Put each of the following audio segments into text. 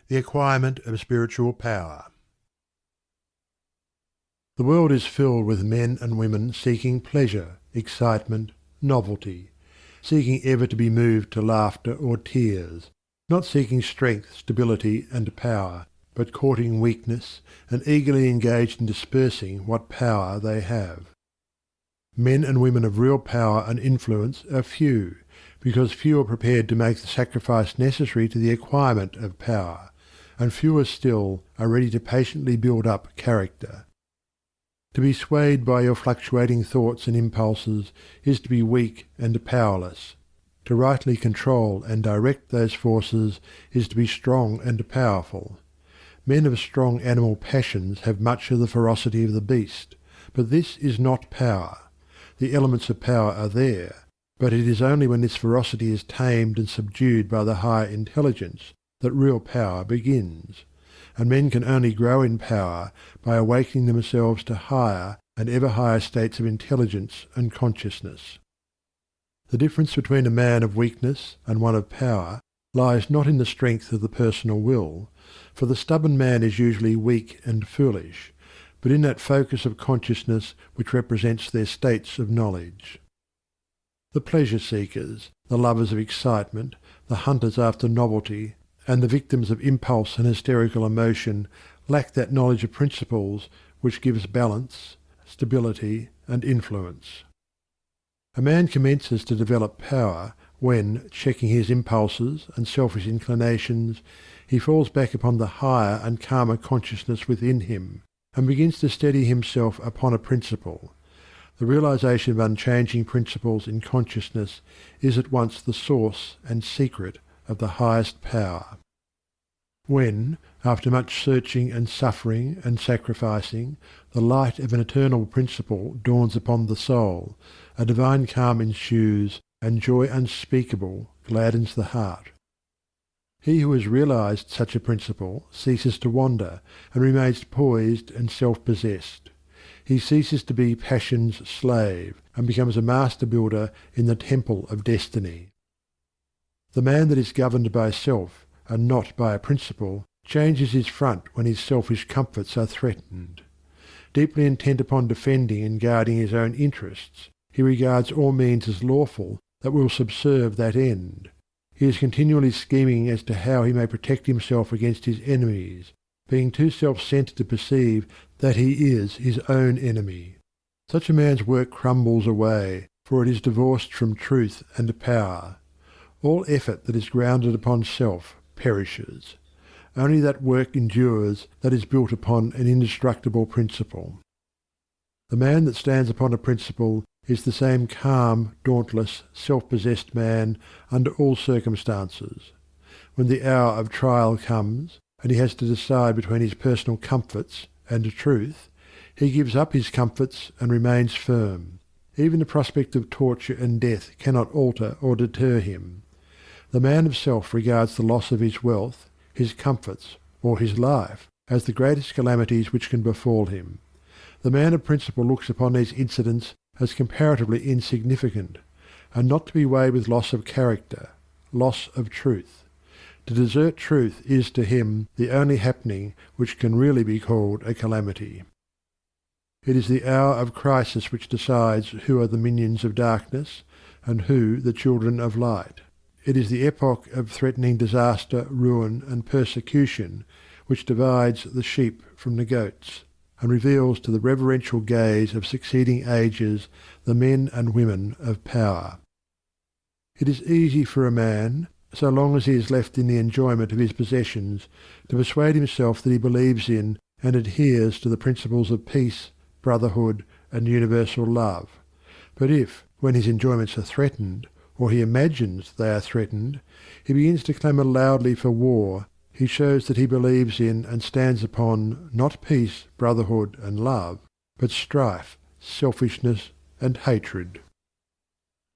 The Acquirement of Spiritual Power. The world is filled with men and women seeking pleasure, excitement, novelty, seeking ever to be moved to laughter or tears, not seeking strength, stability, and power, but courting weakness and eagerly engaged in dispersing what power they have. Men and women of real power and influence are few, because few are prepared to make the sacrifice necessary to the acquirement of power, and fewer still are ready to patiently build up character. To be swayed by your fluctuating thoughts and impulses is to be weak and powerless. To rightly control and direct those forces is to be strong and powerful. Men of strong animal passions have much of the ferocity of the beast, but this is not power. The elements of power are there, but it is only when this ferocity is tamed and subdued by the higher intelligence that real power begins, and men can only grow in power by awakening themselves to higher and ever higher states of intelligence and consciousness. The difference between a man of weakness and one of power lies not in the strength of the personal will, for the stubborn man is usually weak and foolish, but in that focus of consciousness which represents their states of knowledge. The pleasure-seekers, the lovers of excitement, the hunters after novelty, and the victims of impulse and hysterical emotion lack that knowledge of principles which gives balance, stability, and influence. A man commences to develop power when, checking his impulses and selfish inclinations, he falls back upon the higher and calmer consciousness within him, and begins to steady himself upon a principle. The realization of unchanging principles in consciousness is at once the source and secret of the highest power. When, after much searching and suffering and sacrificing, the light of an eternal principle dawns upon the soul, a divine calm ensues, and joy unspeakable gladdens the heart. He who has realized such a principle ceases to wander, and remains poised and self-possessed. He ceases to be passion's slave, and becomes a master builder in the temple of destiny. The man that is governed by self, and not by a principle, changes his front when his selfish comforts are threatened. Deeply intent upon defending and guarding his own interests, he regards all means as lawful that will subserve that end. He is continually scheming as to how he may protect himself against his enemies, being too self-centered to perceive that he is his own enemy. Such a man's work crumbles away, for it is divorced from truth and power. All effort that is grounded upon self perishes. Only that work endures that is built upon an indestructible principle. The man that stands upon a principle is the same calm, dauntless, self-possessed man under all circumstances. When the hour of trial comes, and he has to decide between his personal comforts and truth, he gives up his comforts and remains firm. Even the prospect of torture and death cannot alter or deter him. The man of self regards the loss of his wealth, his comforts, or his life as the greatest calamities which can befall him. The man of principle looks upon these incidents as comparatively insignificant, and not to be weighed with loss of character, loss of truth. To desert truth is to him the only happening which can really be called a calamity. It is the hour of crisis which decides who are the minions of darkness, and who the children of light. It is the epoch of threatening disaster, ruin, and persecution which divides the sheep from the goats, and reveals to the reverential gaze of succeeding ages the men and women of power. It is easy for a man, so long as he is left in the enjoyment of his possessions, to persuade himself that he believes in and adheres to the principles of peace, brotherhood, and universal love. But if, when his enjoyments are threatened, or he imagines they are threatened, he begins to clamour loudly for war, he shows that he believes in and stands upon not peace, brotherhood, and love, but strife, selfishness, and hatred.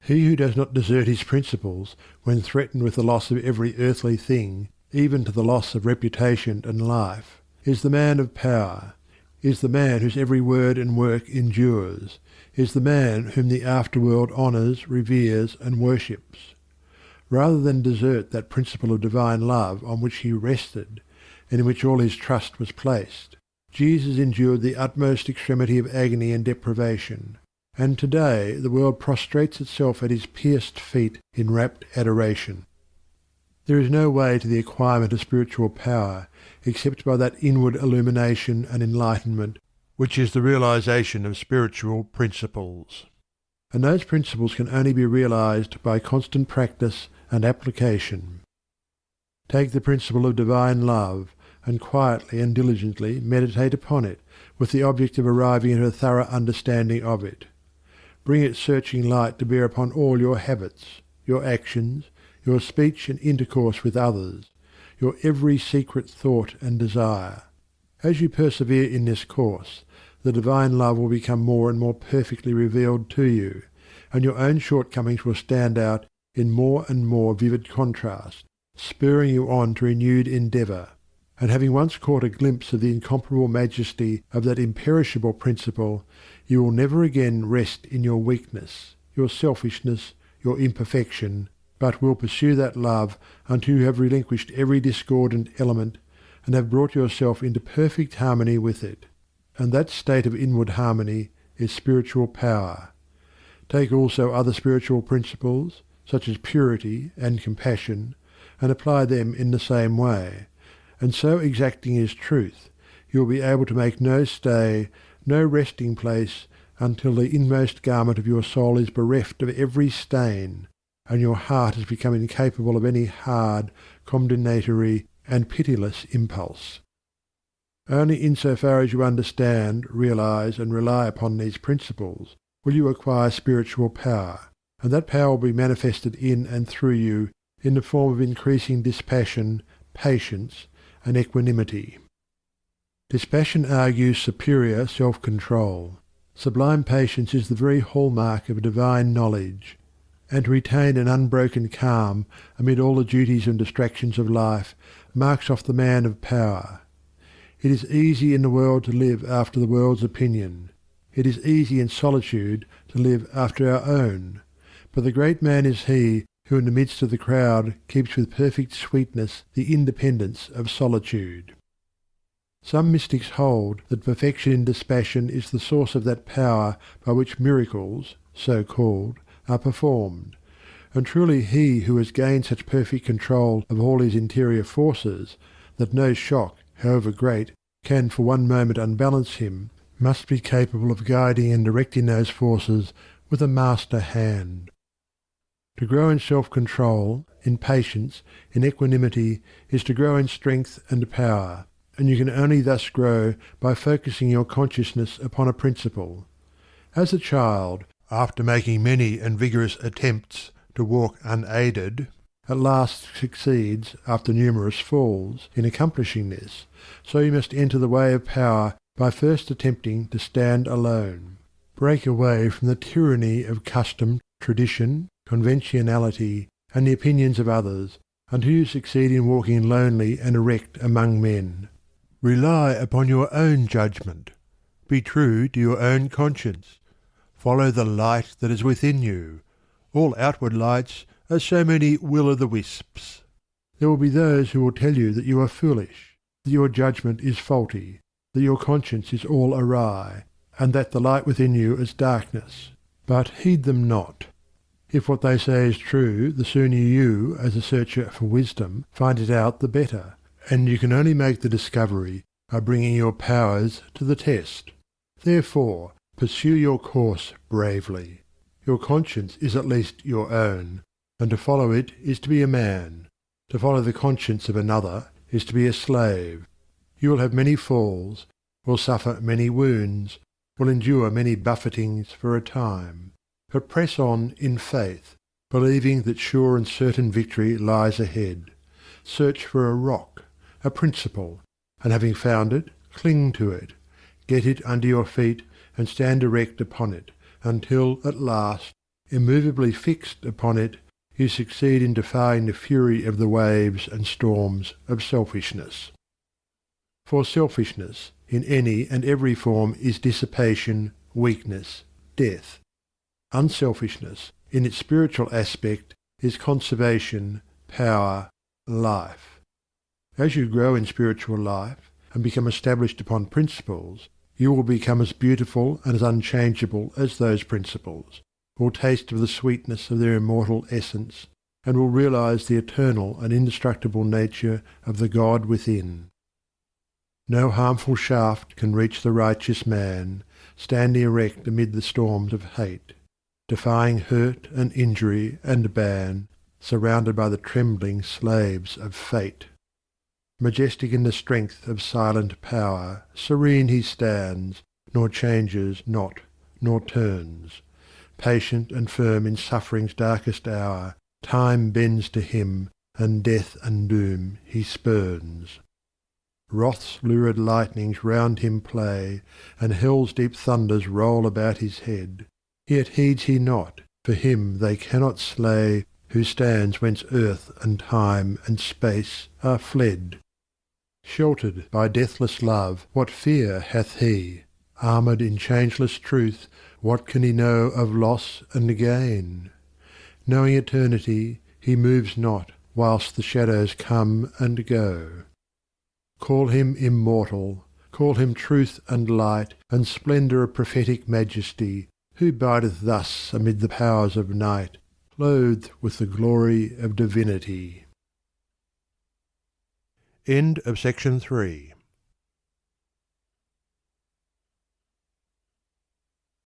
He who does not desert his principles when threatened with the loss of every earthly thing, even to the loss of reputation and life, is the man of power, is the man whose every word and work endures, is the man whom the afterworld honours, reveres, and worships. Rather than desert that principle of divine love on which he rested, and in which all his trust was placed. Jesus endured the utmost extremity of agony and deprivation, and today the world prostrates itself at his pierced feet in rapt adoration. There is no way to the acquirement of spiritual power except by that inward illumination and enlightenment which is the realization of spiritual principles. And those principles can only be realized by constant practice and application. Take the principle of divine love, and quietly and diligently meditate upon it, with the object of arriving at a thorough understanding of it. Bring its searching light to bear upon all your habits, your actions, your speech and intercourse with others, your every secret thought and desire. As you persevere in this course, the divine love will become more and more perfectly revealed to you, and your own shortcomings will stand out in more and more vivid contrast, spurring you on to renewed endeavour. And having once caught a glimpse of the incomparable majesty of that imperishable principle, you will never again rest in your weakness, your selfishness, your imperfection, but will pursue that love until you have relinquished every discordant element and have brought yourself into perfect harmony with it. And that state of inward harmony is spiritual power. Take also other spiritual principles, such as purity and compassion, and apply them in the same way, and so exacting is truth, you will be able to make no stay, no resting place, until the inmost garment of your soul is bereft of every stain, and your heart has become incapable of any hard, condemnatory, and pitiless impulse. Only in so far as you understand, realize, and rely upon these principles will you acquire spiritual power, and that power will be manifested in and through you in the form of increasing dispassion, patience, and equanimity. Dispassion argues superior self-control. Sublime patience is the very hallmark of divine knowledge, and to retain an unbroken calm amid all the duties and distractions of life marks off the man of power. It is easy in the world to live after the world's opinion. It is easy in solitude to live after our own. But the great man is he who in the midst of the crowd keeps with perfect sweetness the independence of solitude. Some mystics hold that perfection in dispassion is the source of that power by which miracles, so called, are performed, and truly he who has gained such perfect control of all his interior forces that no shock, however great, can for one moment unbalance him, must be capable of guiding and directing those forces with a master hand. To grow in self-control, in patience, in equanimity, is to grow in strength and power, and you can only thus grow by focusing your consciousness upon a principle. As a child, after making many and vigorous attempts to walk unaided, at last succeeds, after numerous falls, in accomplishing this, so you must enter the way of power by first attempting to stand alone. Break away from the tyranny of custom, tradition, conventionality, and the opinions of others, until you succeed in walking lonely and erect among men. Rely upon your own judgment. Be true to your own conscience. Follow the light that is within you. All outward lights are so many will-o'-the-wisps. There will be those who will tell you that you are foolish, that your judgment is faulty, that your conscience is all awry, and that the light within you is darkness. But heed them not. If what they say is true, the sooner you, as a searcher for wisdom, find it out, the better, and you can only make the discovery by bringing your powers to the test. Therefore, pursue your course bravely. Your conscience is at least your own, and to follow it is to be a man. To follow the conscience of another is to be a slave. You will have many falls, will suffer many wounds, will endure many buffetings for a time. But press on in faith, believing that sure and certain victory lies ahead. Search for a rock, a principle, and having found it, cling to it. Get it under your feet and stand erect upon it, until at last, immovably fixed upon it, you succeed in defying the fury of the waves and storms of selfishness. For selfishness, in any and every form, is dissipation, weakness, death. Unselfishness, in its spiritual aspect, is conservation, power, life. As you grow in spiritual life and become established upon principles, you will become as beautiful and as unchangeable as those principles, will taste of the sweetness of their immortal essence, and will realize the eternal and indestructible nature of the God within. No harmful shaft can reach the righteous man, standing erect amid the storms of hate, defying hurt and injury and ban, surrounded by the trembling slaves of fate. Majestic in the strength of silent power, serene he stands, nor changes not, nor turns. Patient and firm in suffering's darkest hour, time bends to him, and death and doom he spurns. Wrath's lurid lightnings round him play, and hell's deep thunders roll about his head. Yet heeds he not, for him they cannot slay, who stands whence earth and time and space are fled. Sheltered by deathless love, what fear hath he? Armoured in changeless truth, what can he know of loss and gain? Knowing eternity, he moves not, whilst the shadows come and go. Call him immortal, call him truth and light, and splendour of prophetic majesty, who bideth thus amid the powers of night, clothed with the glory of divinity. End of section 3.